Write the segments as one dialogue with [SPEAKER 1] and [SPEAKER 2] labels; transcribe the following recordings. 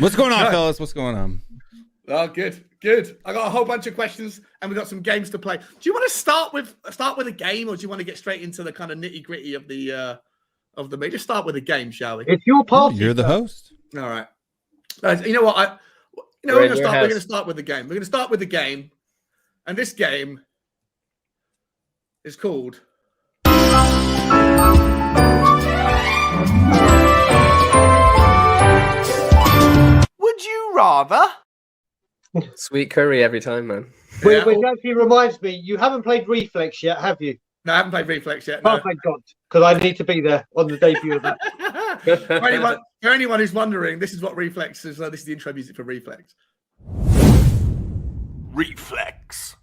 [SPEAKER 1] What's going on, fellas? What's going on?
[SPEAKER 2] Oh, good. I got a whole bunch of questions, and we've got some games to play. Do you want to start with a game, or do you want to get straight into the kind of nitty gritty of the meet? Just start with a game, shall we?
[SPEAKER 3] It's your party.
[SPEAKER 1] You're the host.
[SPEAKER 2] All right. You know what? We're going to start with the game. We're going to start with the game, and this game is called. Would you rather?
[SPEAKER 4] Sweet curry every time, man.
[SPEAKER 3] Which actually reminds me, you haven't played Reflex yet, have you?
[SPEAKER 2] No, I haven't played Reflex yet. No.
[SPEAKER 3] Oh, thank God, because I need to be there on the debut of that.
[SPEAKER 2] For anyone who's wondering, this is what Reflex is. This is the intro music for Reflex. Reflex.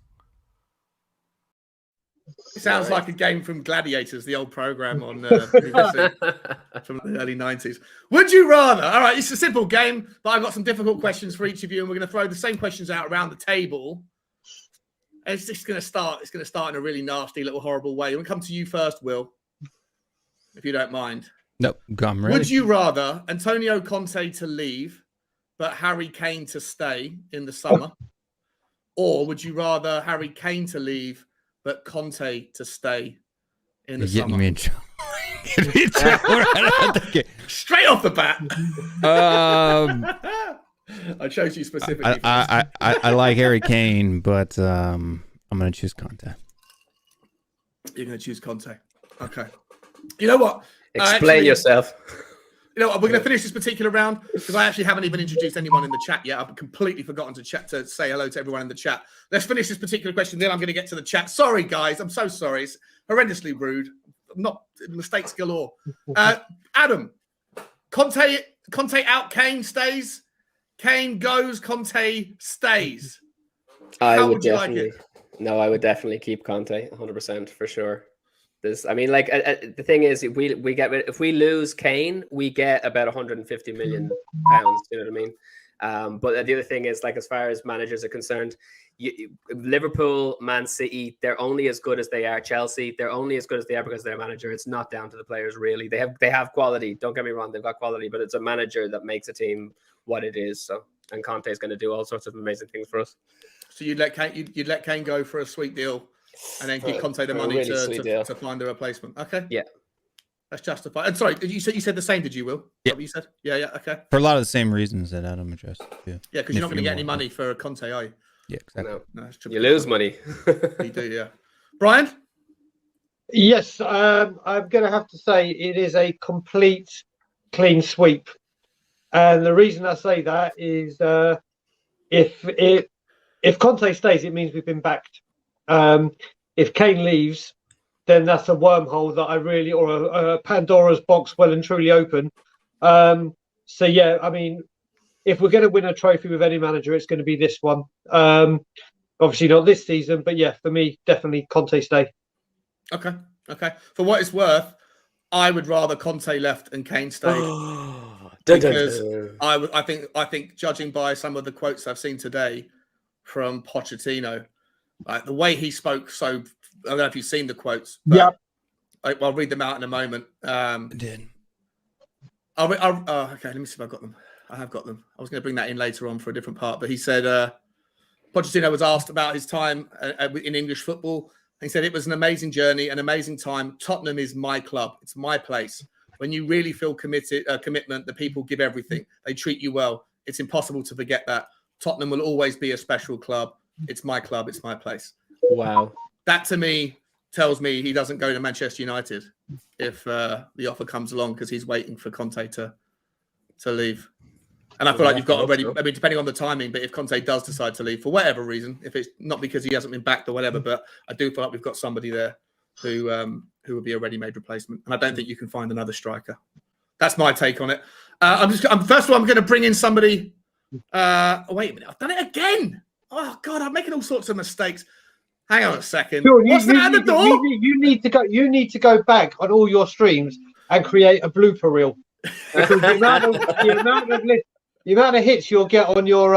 [SPEAKER 2] It sounds like a game from Gladiators, the old program on BBC from the early 90s. Would you rather? All right, it's a simple game, but I've got some difficult questions for each of you, and we're going to throw the same questions out around the table. And it's just going to start. It's going to start in a really nasty, little, horrible way. I'm going to come to you first, Will, if you don't mind.
[SPEAKER 1] Nope, I'm ready.
[SPEAKER 2] Would you rather Antonio Conte to leave, but Harry Kane to stay in the summer, or would you rather Harry Kane to leave, but Conte to stay in the summer?
[SPEAKER 1] Me in trouble.
[SPEAKER 2] Straight off the bat. I chose you specifically.
[SPEAKER 1] I like Harry Kane, but I'm going to choose Conte.
[SPEAKER 2] You're going to choose Conte. Okay. You know what?
[SPEAKER 4] Explain yourself.
[SPEAKER 2] You know what? We're going to finish this particular round because I actually haven't even introduced anyone in the chat yet. I've completely forgotten to say hello to everyone in the chat. Let's finish this particular question, then I'm going to get to the chat. Sorry, guys. I'm so sorry. It's horrendously rude. Not mistakes galore. Adam, Conte out, Kane stays. Kane goes, Conte stays.
[SPEAKER 4] I would definitely keep Conte 100% for sure. The thing is, if we lose Kane, we get about 150 million pounds. You know what I mean? But the other thing is, like, as far as managers are concerned, Liverpool, Man City, they're only as good as they are. Chelsea, they're only as good as they are because they're a manager. It's not down to the players, really. They have quality. Don't get me wrong, they've got quality, but it's a manager that makes a team what it is. So, and Conte is going to do all sorts of amazing things for us. So
[SPEAKER 2] you'd let Kane go for a sweet deal, and then give Conte the money to find a replation. Okay.
[SPEAKER 4] Yeah.
[SPEAKER 2] That's justified. And sorry, you said the same, did you, Will?
[SPEAKER 1] Yeah.
[SPEAKER 2] What you said? Yeah, okay.
[SPEAKER 1] For a lot of the same reasons that Adam addressed.
[SPEAKER 2] Yeah, because you're not going to get any money for Conte, are you?
[SPEAKER 1] Yeah, exactly.
[SPEAKER 4] No, you lose money.
[SPEAKER 2] You do, yeah. Brian?
[SPEAKER 3] Yes, I'm going to have to say it is a complete clean sweep. And the reason I say that is if Conte stays, it means we've been backed. If Kane leaves, then that's a wormhole that or a Pandora's box well and truly open. So, yeah, I mean, if we're going to win a trophy with any manager, it's going to be this one. Obviously not this season, but yeah, for me, definitely Conte stay.
[SPEAKER 2] Okay. For what it's worth, I would rather Conte left and Kane stayed. Because I think judging by some of the quotes I've seen today from Pochettino, like the way he spoke, so I don't know if you've seen the quotes.
[SPEAKER 3] Yeah.
[SPEAKER 2] I'll read them out in a moment.
[SPEAKER 1] I did.
[SPEAKER 2] Okay, let me see if I've got them. I have got them. I was going to bring that in later on for a different part, but he said Pochettino was asked about his time in English football. He said it was an amazing journey, an amazing time. Tottenham is my club. It's my place. When you really feel commitment, the people give everything. They treat you well. It's impossible to forget that. Tottenham will always be a special club. It's my club. It's my place.
[SPEAKER 4] Wow.
[SPEAKER 2] That to me tells me he doesn't go to Manchester United if the offer comes along because he's waiting for Conte to leave. And I feel like you've got already, I mean, depending on the timing, but if Conte does decide to leave for whatever reason, if it's not because he hasn't been backed or whatever, but I do feel like we've got somebody there who would be a ready-made replacement. And I don't think you can find another striker. That's my take on it. First of all, I'm going to bring in somebody. Wait a minute. I've done it again. Oh, God, I'm making all sorts of mistakes. Hang on a second. Sure, what's that at the door?
[SPEAKER 3] You need to go back on all your streams and create a blooper reel. Because the amount of hits you'll get on your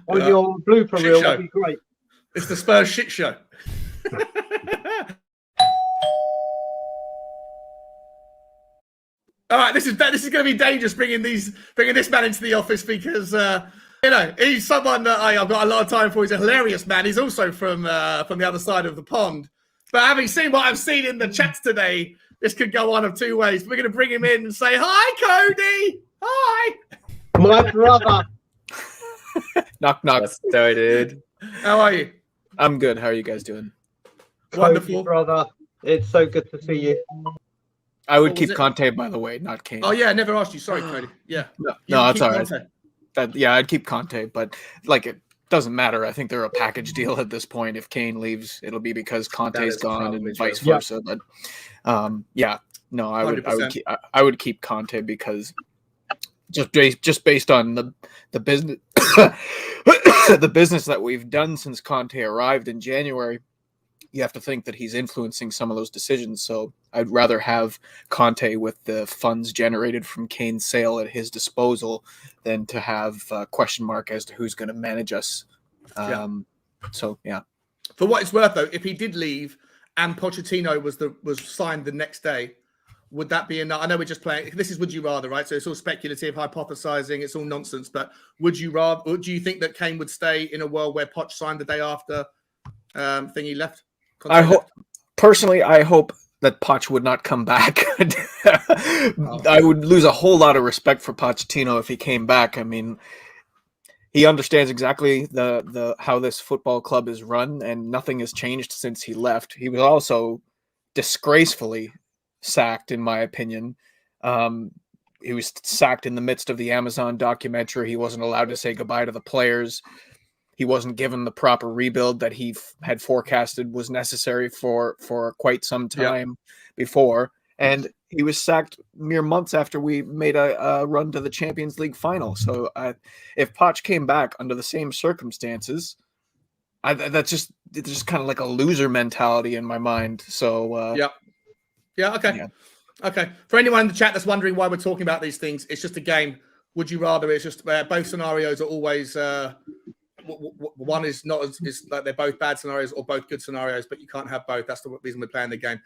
[SPEAKER 3] blooper reel will be great.
[SPEAKER 2] It's the Spurs shit show. All right, this is going to be dangerous bringing this man into the office because he's someone that I've got a lot of time for. He's a hilarious man. He's also from the other side of the pond. But having seen what I've seen in the chats today, this could go one of two ways. We're going to bring him in and say, "Hi, Cody. Hi,
[SPEAKER 3] my brother."
[SPEAKER 5] Knock knock.
[SPEAKER 4] Sorry, dude.
[SPEAKER 2] How are you?
[SPEAKER 5] I'm good. How are you guys doing?
[SPEAKER 2] Wonderful,
[SPEAKER 3] Cody, brother. It's so good to see you.
[SPEAKER 5] I would
[SPEAKER 2] What
[SPEAKER 5] keep
[SPEAKER 2] was it?
[SPEAKER 5] Conte, by the way, not Kane.
[SPEAKER 2] Oh yeah, I never asked you. Sorry, Cody. Yeah,
[SPEAKER 5] No,
[SPEAKER 2] You
[SPEAKER 5] that's
[SPEAKER 2] keep
[SPEAKER 5] all right.
[SPEAKER 2] Conte.
[SPEAKER 5] I'd keep Conte, but like it doesn't matter. I think they're a package deal at this point. If Kane leaves, it'll be because Conte's
[SPEAKER 4] is
[SPEAKER 5] gone
[SPEAKER 4] probably
[SPEAKER 5] and
[SPEAKER 4] true.
[SPEAKER 5] vice versa. But I would keep Conte because just based on the business the business that we've done since Conte arrived in January, you have to think that he's influencing some of those decisions. So I'd rather have Conte with the funds generated from Kane's sale at his disposal than to have a question mark as to who's going to manage us. So, yeah.
[SPEAKER 2] For what it's worth, though, if he did leave and Pochettino was signed the next day, would that be enough? I know we're just playing. This is would you rather, right? So it's all speculative, hypothesizing. It's all nonsense. But would you rather? Or do you think that Kane would stay in a world where Poch signed the day after thingy left?
[SPEAKER 5] I hope that Poch would not come back. I would lose a whole lot of respect for Pochettino if he came back. I mean, he understands exactly the how this football club is run, and nothing has changed since he left. He was also disgracefully sacked, in my opinion. He was sacked in the midst of the Amazon documentary. He wasn't allowed to say goodbye to the players. He wasn't given the proper rebuild that he had forecasted was necessary for quite some time before. And he was sacked mere months after we made a run to the Champions League final. So if Poch came back under the same circumstances, that's just kind of like a loser mentality in my mind. So
[SPEAKER 2] okay. Okay. For anyone in the chat that's wondering why we're talking about these things, it's just a game. Would you rather? It's just both scenarios are always. One is not is like they're both bad scenarios or both good scenarios, but you can't have both. That's the reason we're playing the game.